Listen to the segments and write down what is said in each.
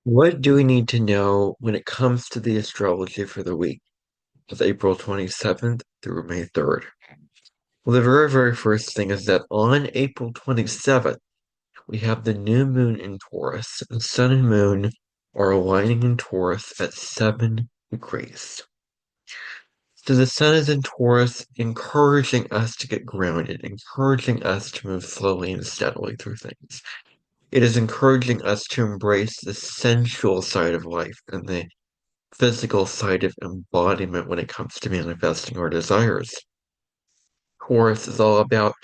What do we need to know when it comes to the astrology for the week of April 27th through May 3rd? Well, the very first thing is that on April 27th, we have the new moon in Taurus. The sun and moon are aligning in Taurus at 7 degrees. So the sun is in Taurus, encouraging us to get grounded, encouraging us to move slowly and steadily through things. It is encouraging us to embrace the sensual side of life and the physical side of embodiment when it comes to manifesting our desires. Taurus is all about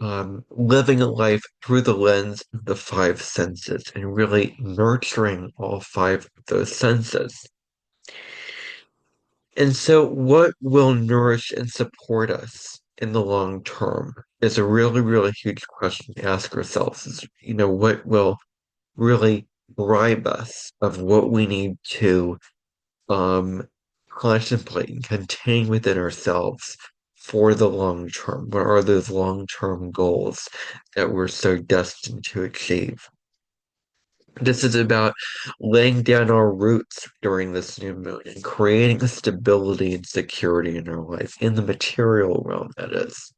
living a life through the lens of the five senses and really nurturing all five of those senses. And so, what will nourish and support us in the long term is a really huge question to ask ourselves is, what will really bribe us of what we need to um, contemplate and contain within ourselves for the long term. What are those long term goals that we're so destined to achieve? This is about laying down our roots during this new moon and creating a stability and security in our life, in the material realm, that is.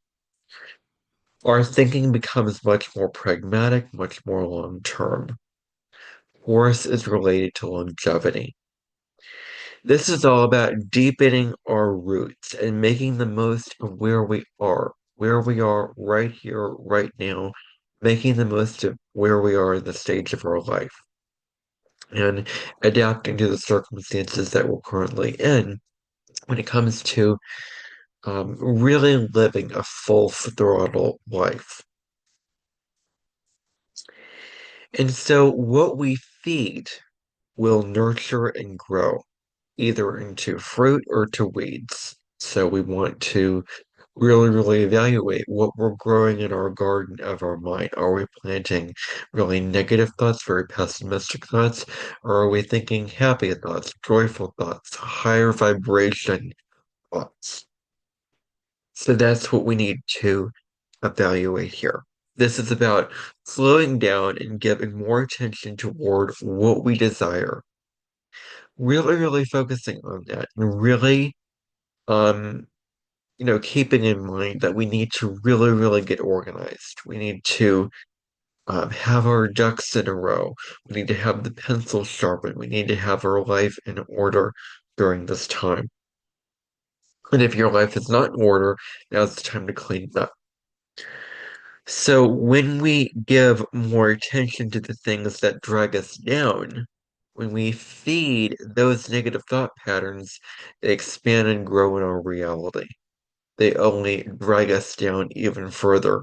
Our thinking becomes much more pragmatic, much more long term. Taurus is related to longevity. This is all about deepening our roots and making the most of where we are right here, right now, making the most of where we are in the stage of our life, and adapting to the circumstances that we're currently in when it comes to really living a full throttle life. And so, what we feed will nurture and grow, either into fruit or to weeds. So we want to really evaluate what we're growing in our garden of our mind. Are we planting really negative thoughts, very pessimistic thoughts? Or are we thinking happy thoughts, joyful thoughts, higher vibration thoughts? So that's what we need to evaluate here. This is about slowing down and giving more attention toward what we desire, really focusing on that and really um keeping in mind that we need to really get organized. We need to have our ducks in a row. We need to have the pencil sharpened. We need to have our life in order during this time. And if your life is not in order, now's the time to clean it up. So when we give more attention to the things that drag us down, when we feed those negative thought patterns, they expand and grow in our reality. They only drag us down even further.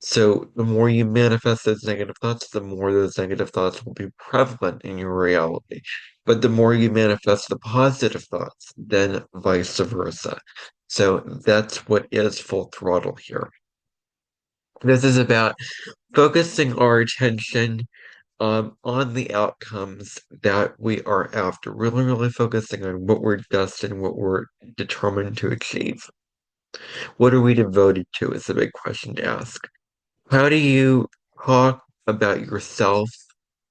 So the more you manifest those negative thoughts, the more those negative thoughts will be prevalent in your reality. But the more you manifest the positive thoughts, then vice versa. So that's what is full throttle here. This is about focusing our attention on the outcomes that we are after, really focusing on what we're destined, what we're determined to achieve. What are we devoted to is a big question to ask. How do you talk about yourself,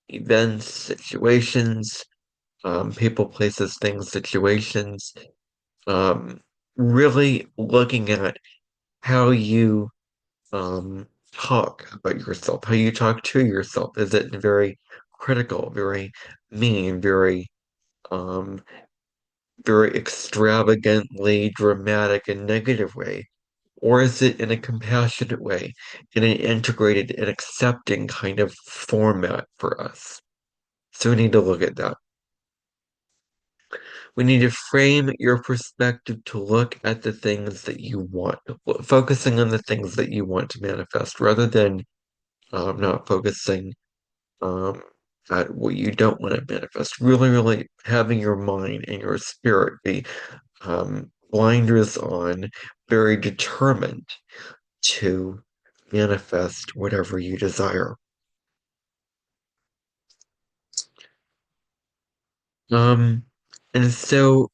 events, situations, people, places, things, situations? Um, really looking at how you talk about yourself, how you talk to yourself. Is it very critical, very mean, um, very extravagantly dramatic and negative way? Or is it in a compassionate way, in an integrated and accepting kind of format for us? So we need to look at that. We need to frame your perspective to look at the things that you want, focusing on the things that you want to manifest rather than not focusing um, at what you don't want to manifest. Really having your mind and your spirit be blinders on, very determined to manifest whatever you desire. Um, and so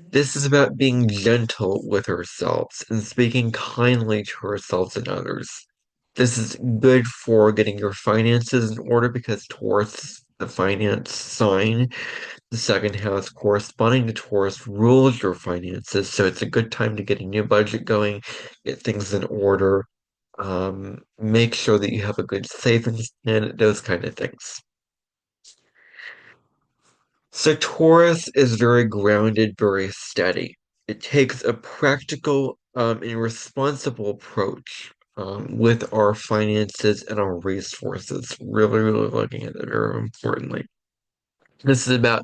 this is about being gentle with ourselves and speaking kindly to ourselves and others. This is good for getting your finances in order because Taurus is the finance sign. The second house corresponding to Taurus rules your finances, so it's a good time to get a new budget going, get things in order, make sure that you have a good savings plan, those kind of things. So Taurus is very grounded, very steady. It takes a practical and responsible approach with our finances and our resources. Really, really looking at it very importantly. This is about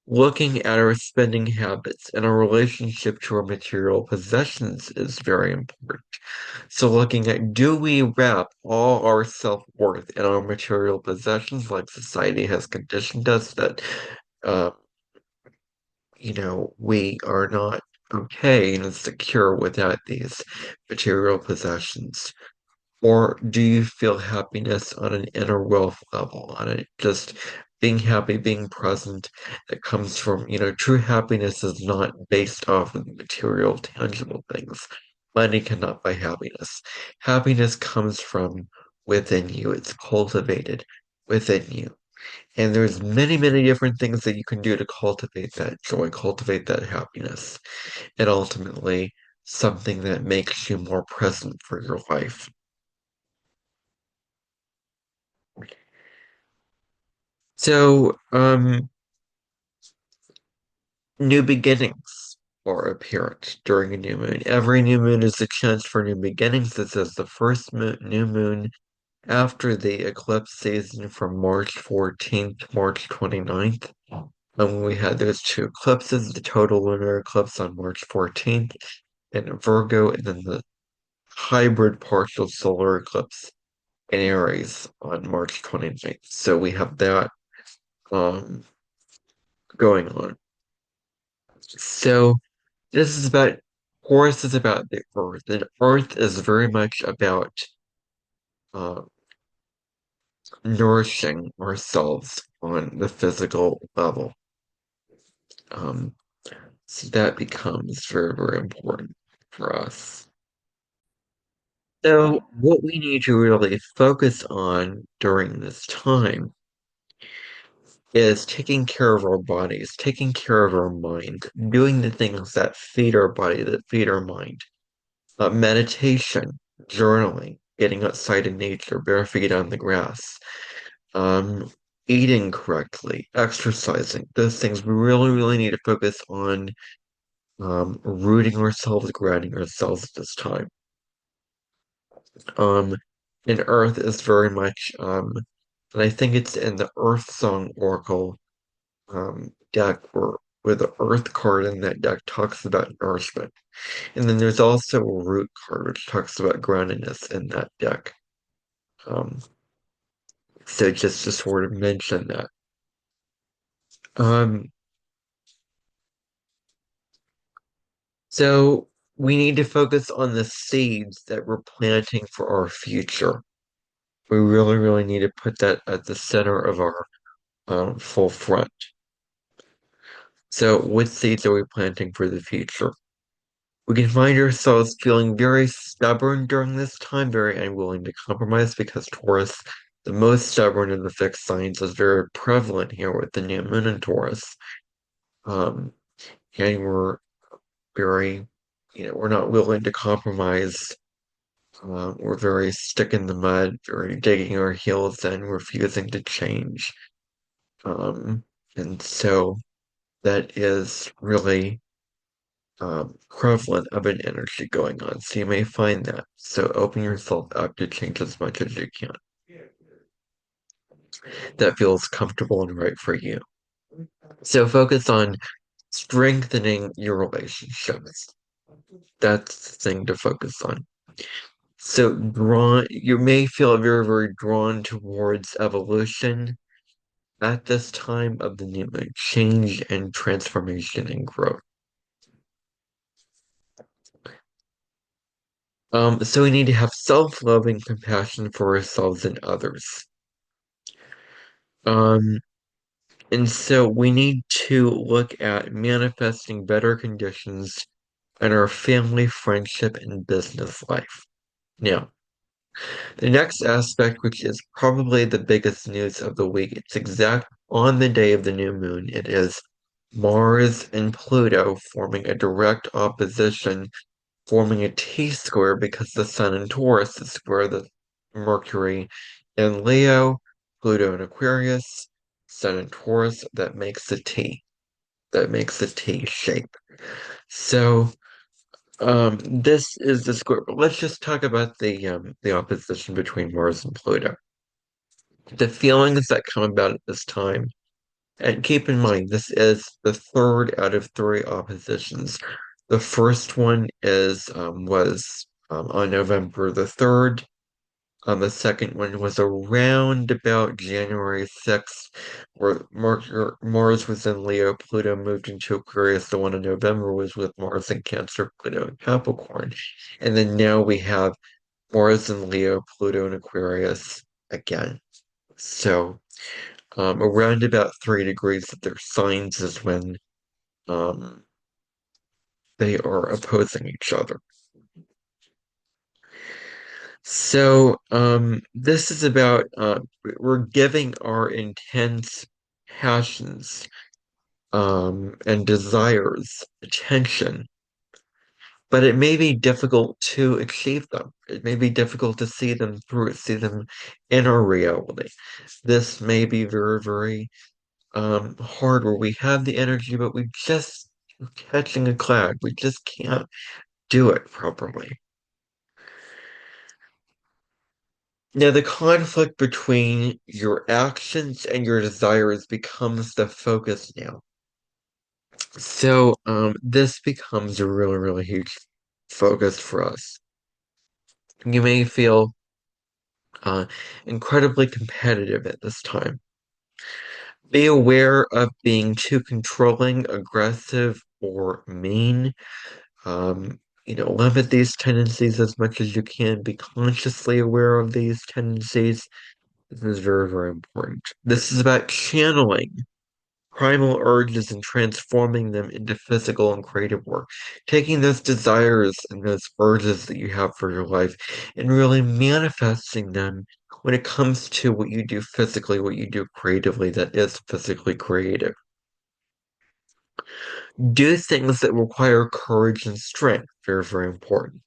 looking at our spending habits and our relationship to our material possessions is very important. So looking at, do we wrap all our self-worth in our material possessions like society has conditioned us that uh, we are not okay and secure without these material possessions? Or do you feel happiness on an inner wealth level, on it just being happy, being present that comes from, true happiness is not based off of material, tangible things. Money cannot buy happiness. Happiness comes from within you. It's cultivated within you. And there's many, many different things that you can do to cultivate that joy, cultivate that happiness, and ultimately something that makes you more present for your life. So, new beginnings are apparent during a new moon. Every new moon is a chance for new beginnings. This is the first new moon after the eclipse season from March 14th to March 29th. And we had those two eclipses, the total lunar eclipse on March 14th in Virgo, and then the hybrid partial solar eclipse in Aries on March 29th. So we have that um, going on. So this is about, Horus is about the earth, and earth is very much about uh, nourishing ourselves on the physical level. Um, so that becomes very, very important for us. So what we need to really focus on during this time is taking care of our bodies, taking care of our mind, doing the things that feed our body, that feed our mind. Meditation, journaling, getting outside in nature, bare feet on the grass, um, eating correctly, exercising, those things. We really, really need to focus on rooting ourselves, grounding ourselves at this time. Um, and Earth is very much, and I think it's in the Earth Song Oracle deck where the Earth card in that deck talks about nourishment. And then there's also a root card which talks about groundedness in that deck. Um, so just to sort of mention that. Um, so we need to focus on the seeds that we're planting for our future. We really, really need to put that at the center of our full front. So what seeds are we planting for the future? We can find ourselves feeling very stubborn during this time, very unwilling to compromise because Taurus, the most stubborn of the fixed signs, is very prevalent here with the new moon in Taurus. Um, and we're very, we're not willing to compromise. We're very stick in the mud, very digging our heels in, refusing to change. Um, and so that is really prevalent of an energy going on. So you may find that. So open yourself up to change as much as you can. That feels comfortable and right for you. So focus on strengthening your relationships. That's the thing to focus on. So you may feel very, very drawn towards evolution at this time of the new moon, change and transformation and growth. So we need to have self-love and compassion for ourselves and others. Um, and so we need to look at manifesting better conditions in our family, friendship, and business life. Now, The next aspect, which is probably the biggest news of the week, it's exact on the day of the new moon. It is Mars and Pluto forming a direct opposition, forming a T-square because the Sun in Taurus is square the Mercury in Leo, Pluto in Aquarius, Sun in Taurus. That makes the T. That makes the T shape. So this is the square. But let's just talk about the opposition between Mars and Pluto. The feelings that come about at this time, and keep in mind this is the third out of three oppositions. The first one is was on November the 3rd. The second one was around about January 6th, where Mars was in Leo, Pluto moved into Aquarius. The one in November was with Mars in Cancer, Pluto in Capricorn. And then now we have Mars in Leo, Pluto in Aquarius again. So around about 3 degrees of their signs is when um, they are opposing each other. So, this is about we're giving our intense passions and desires attention, but it may be difficult to achieve them. It may be difficult to see them through, see them in our reality. This may be very, very hard where we have the energy, but we just catching a cloud. We just can't do it properly. Now, the conflict between your actions and your desires becomes the focus now. So, this becomes a really, really huge focus for us. You may feel uh, incredibly competitive at this time. Be aware of being too controlling, aggressive, or mean. Limit these tendencies as much as you can. Be consciously aware of these tendencies. This is very, very important. This is about channeling primal urges and transforming them into physical and creative work. Taking those desires and those urges that you have for your life and really manifesting them when it comes to what you do physically, what you do creatively that is physically creative. Do things that require courage and strength. Very, very important.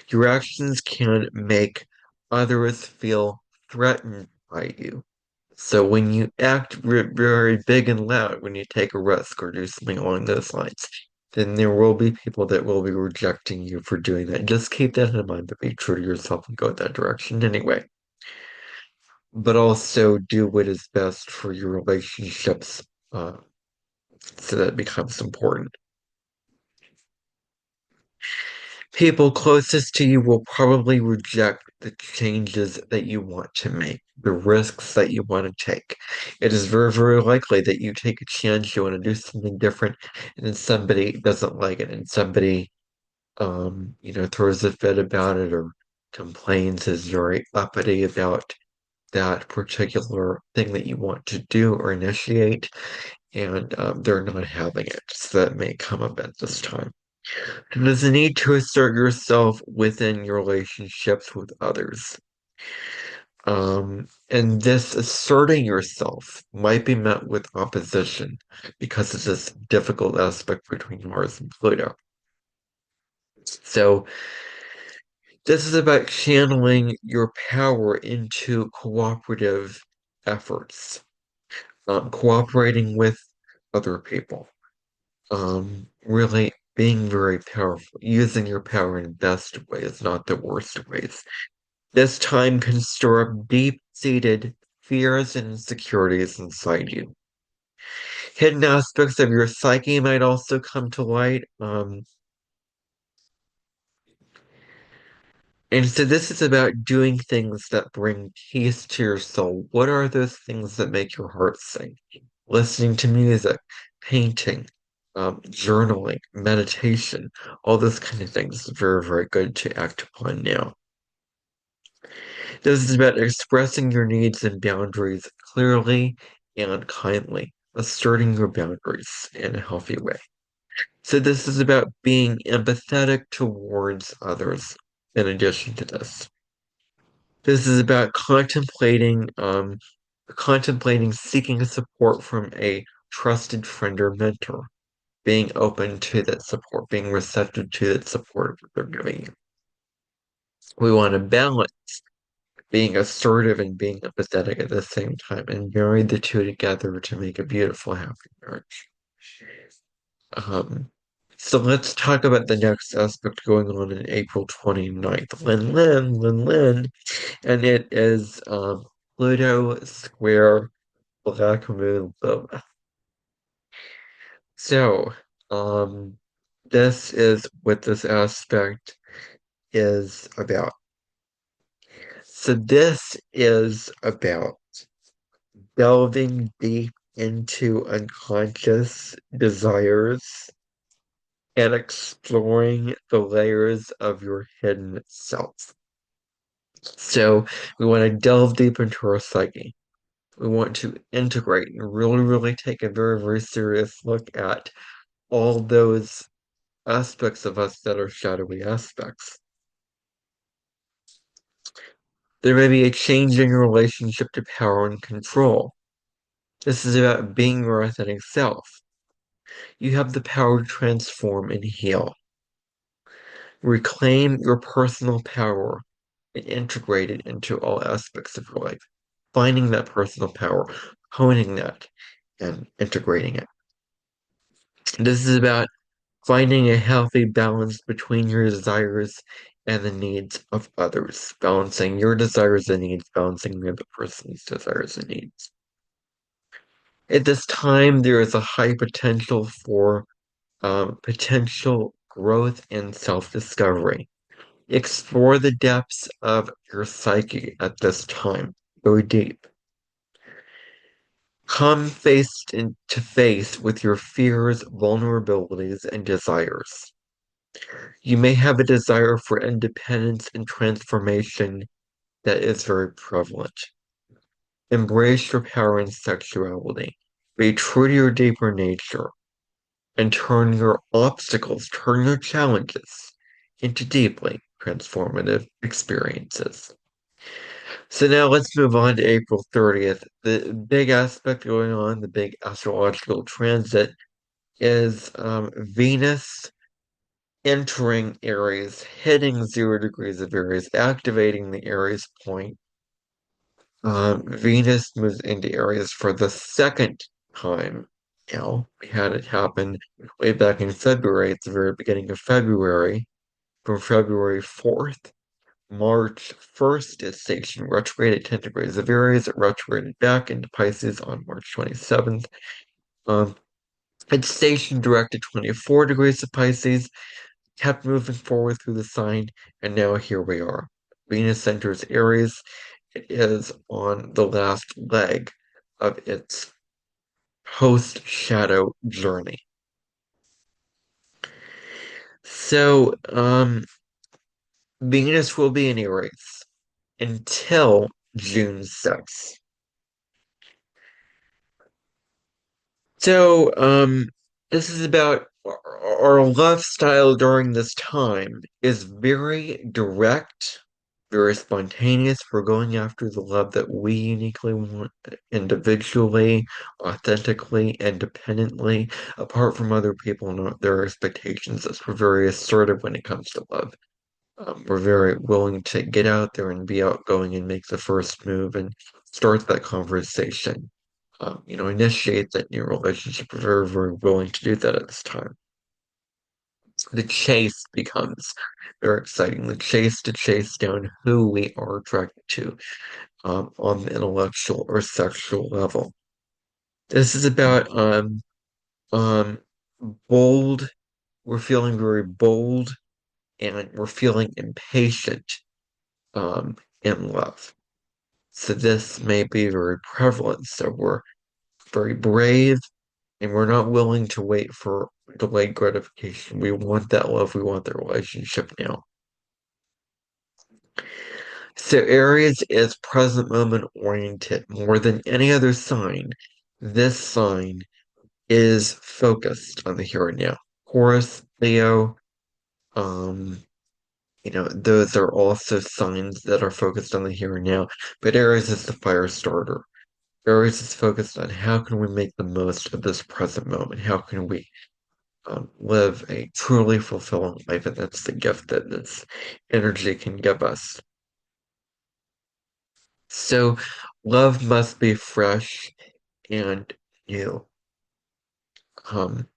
Your actions can make others feel threatened by you. So when you act very big and loud, when you take a risk or do something along those lines, then there will be people that will be rejecting you for doing that. Just keep that in mind, but be true to yourself and go that direction anyway. But also do what is best for your relationships, so that becomes important. People closest to you will probably reject the changes that you want to make, the risks that you want to take. It is very, very likely that you take a chance, you want to do something different, and then somebody doesn't like it, and somebody, throws a fit about it or complains, is very uppity about that particular thing that you want to do or initiate, and they're not having it. So that may come up at this time. There's a need to assert yourself within your relationships with others. And this asserting yourself might be met with opposition because of this difficult aspect between Mars and Pluto. So, this is about channeling your power into cooperative efforts, cooperating with other people, really being very powerful, using your power in the best ways, not the worst ways. This time can stir up deep-seated fears and insecurities inside you. Hidden aspects of your psyche might also come to light. And so this is about doing things that bring peace to your soul. What are those things that make your heart sing? Listening to music, painting, journaling, meditation, all those kind of things is very, very good to act upon now. This is about expressing your needs and boundaries clearly and kindly, asserting your boundaries in a healthy way. So this is about being empathetic towards others in addition to this. This is about contemplating seeking support from a trusted friend or mentor, being open to that support, being receptive to that support that they're giving you. We want to balance being assertive and being empathetic at the same time and marry the two together to make a beautiful, happy marriage. Um, so let's talk about the next aspect going on in April 29th. Lin, and it is Pluto square Black Moon Lilith. So, um, this is what this aspect is about. So this is about delving deep into unconscious desires and exploring the layers of your hidden self. So we want to delve deep into our psyche. We want to integrate and really, really take a very, very serious look at all those aspects of us that are shadowy aspects. There may be a change in your relationship to power and control. This is about being your authentic self. You have the power to transform and heal. Reclaim your personal power and integrate it into all aspects of your life. Finding that personal power, honing that, and integrating it. This is about finding a healthy balance between your desires and the needs of others. Balancing your desires and needs, balancing the other person's desires and needs. At this time, there is a high potential for potential growth and self-discovery. Explore the depths of your psyche at this time. Go deep. Come to face with your fears, vulnerabilities, and desires. You may have a desire for independence and transformation that is very prevalent. Embrace your power and sexuality. Be true to your deeper nature and turn your challenges into deeply transformative experiences. So now let's move on to April 30th. The big aspect going on, the big astrological transit, is Venus entering Aries, hitting 0 degrees of Aries, activating the Aries point. Venus moves into Aries for the second time now. We had it happen way back in February, at the very beginning of February, from February 4th. March 1st, it stationed retrograde at 10 degrees of Aries. It retrograded back into Pisces on March 27th. Um, it stationed direct at 24 degrees of Pisces, kept moving forward through the sign, and now here we are. Venus enters Aries. It is on the last leg of its post-shadow journey. So, Venus will be in Aries until June 6th. So, this is about our love style during this time is very direct, very spontaneous. We're going after the love that we uniquely want individually, authentically, independently, apart from other people and their expectations. As we're very assertive when it comes to love. We're very willing to get out there and be outgoing and make the first move and start that conversation. Initiate that new relationship. We're very, very willing to do that at this time. The chase becomes very exciting. The chase to chase down who we are attracted to on the intellectual or sexual level. This is about um, bold. We're feeling very bold and we're feeling impatient in love. So this may be very prevalent. So we're very brave and we're not willing to wait for delayed gratification. We want that love. We want the relationship now. So Aries is present moment oriented more than any other sign. This sign is focused on the here and now. Taurus, Leo, um, those are also signs that are focused on the here and now. But Aries is the fire starter. Aries is focused on how can we make the most of this present moment? How can we live a truly fulfilling life? And that's the gift that this energy can give us. So love must be fresh and new. Um,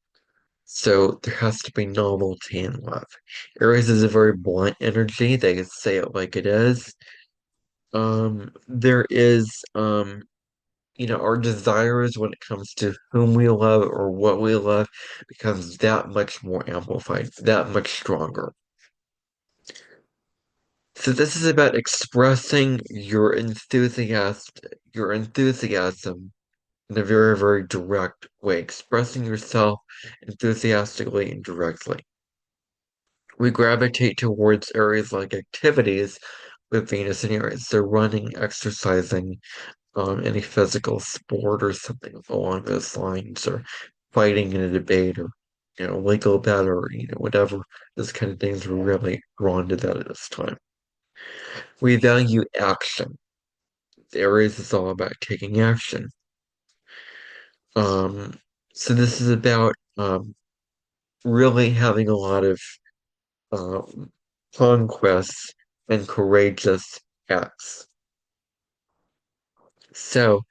so there has to be novelty in love. Aries is a very blunt energy. They say it like it is. There is, our desires when it comes to whom we love or what we love becomes that much more amplified, that much stronger. So this is about expressing your enthusiasm in a very, very direct way, expressing yourself enthusiastically and directly. We gravitate towards areas like activities with Venus in Aries. So running, exercising, any physical sport or something along those lines, or fighting in a debate, or legal battle, or whatever. Those kind of things we're really drawn to that at this time. We value action. Aries is all about taking action. Um, so this is about really having a lot of um, conquests and courageous acts. So,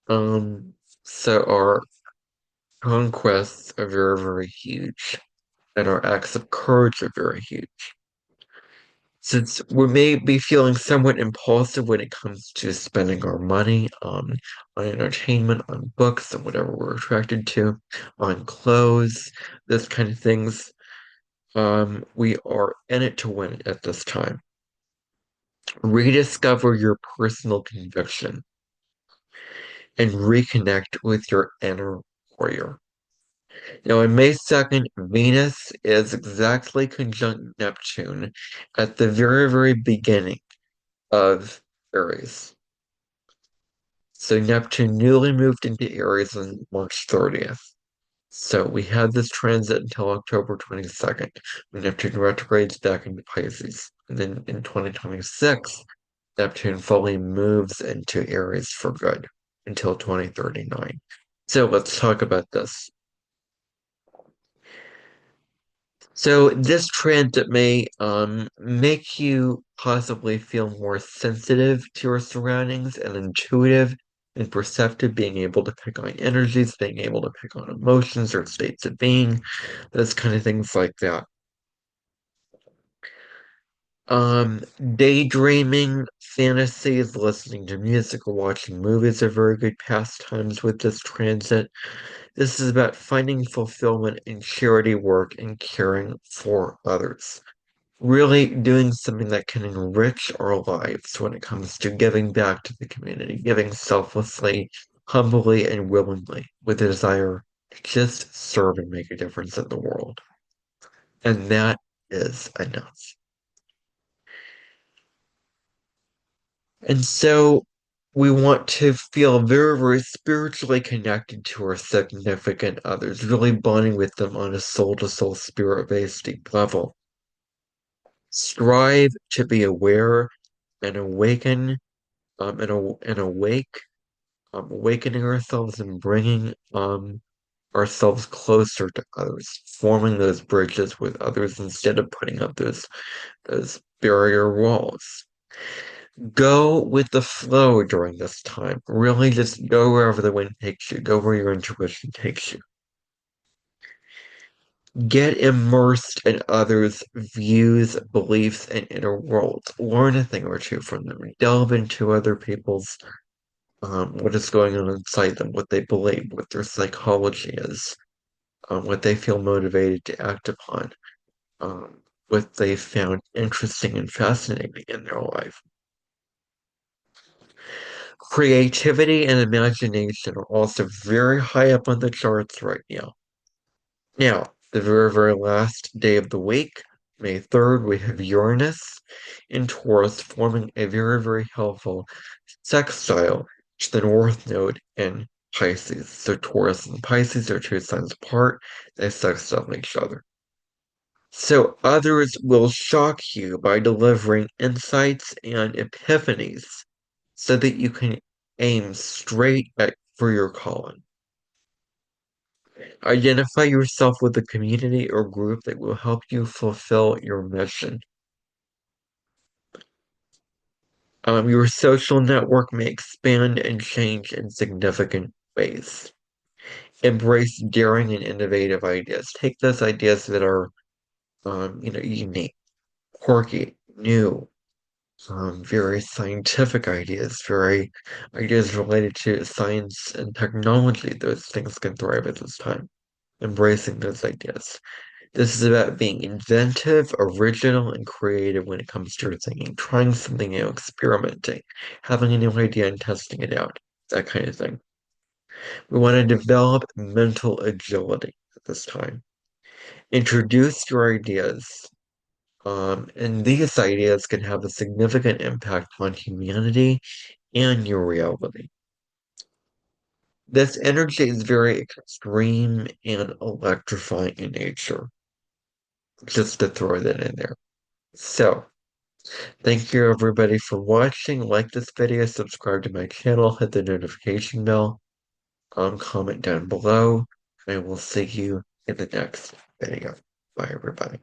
um, so our conquests are very, very huge, and our acts of courage are very huge. Since we may be feeling somewhat impulsive when it comes to spending our money on entertainment, on books, and whatever we're attracted to, on clothes, those kind of things, we are in it to win it at this time. Rediscover your personal conviction and reconnect with your inner warrior. Now, on May 2nd, Venus is exactly conjunct Neptune at the very, very beginning of Aries. So Neptune newly moved into Aries on March 30th. So we had this transit until October 22nd, when Neptune retrogrades back into Pisces. And then in 2026, Neptune fully moves into Aries for good until 2039. So let's talk about this. So this transit may make you possibly feel more sensitive to your surroundings and intuitive and perceptive, being able to pick on energies, being able to pick on emotions or states of being, those kind of things like that. Um, Daydreaming, fantasies, listening to music, or watching movies are very good pastimes with this transit. This is about finding fulfillment in charity work and caring for others. Really doing something that can enrich our lives when it comes to giving back to the community, giving selflessly, humbly, and willingly with a desire to just serve and make a difference in the world. And that is enough. And so we want to feel very, very spiritually connected to our significant others, really bonding with them on a soul to soul, spirit based deep level. Strive to be aware and awaken and awake, awakening ourselves and bringing ourselves closer to others, forming those bridges with others instead of putting up those barrier walls. Go with the flow during this time. Really just go wherever the wind takes you, go where your intuition takes you. Get immersed in others' views, beliefs, and inner worlds. Learn a thing or two from them. Delve into other people's what is going on inside them, what they believe, what their psychology is, what they feel motivated to act upon, what they found interesting and fascinating in their life. Creativity and imagination are also very high up on the charts right now. Now, the very, very last day of the week, May 3rd, we have Uranus in Taurus forming a very, very helpful sextile to the North Node in Pisces. So Taurus and Pisces are two signs apart. They sextile each other. So others will shock you by delivering insights and epiphanies so that you can aim straight at for your calling. Identify yourself with a community or group that will help you fulfill your mission. Your social network may expand and change in significant ways. Embrace daring and innovative ideas. Take those ideas that are, unique, quirky, new, very scientific ideas, very ideas related to science and technology. Those things can thrive at this time. Embracing those ideas. This is about being inventive, original, and creative when it comes to your thinking, trying something new, experimenting, having a new idea and testing it out, that kind of thing. We want to develop mental agility at this time. Introduce your ideas, and these ideas can have a significant impact on humanity and your reality. This energy is very extreme and electrifying in nature, just to throw that in there. So, thank you everybody for watching. Like this video, subscribe to my channel, hit the notification bell, comment down below, and I will see you in the next video. Bye everybody.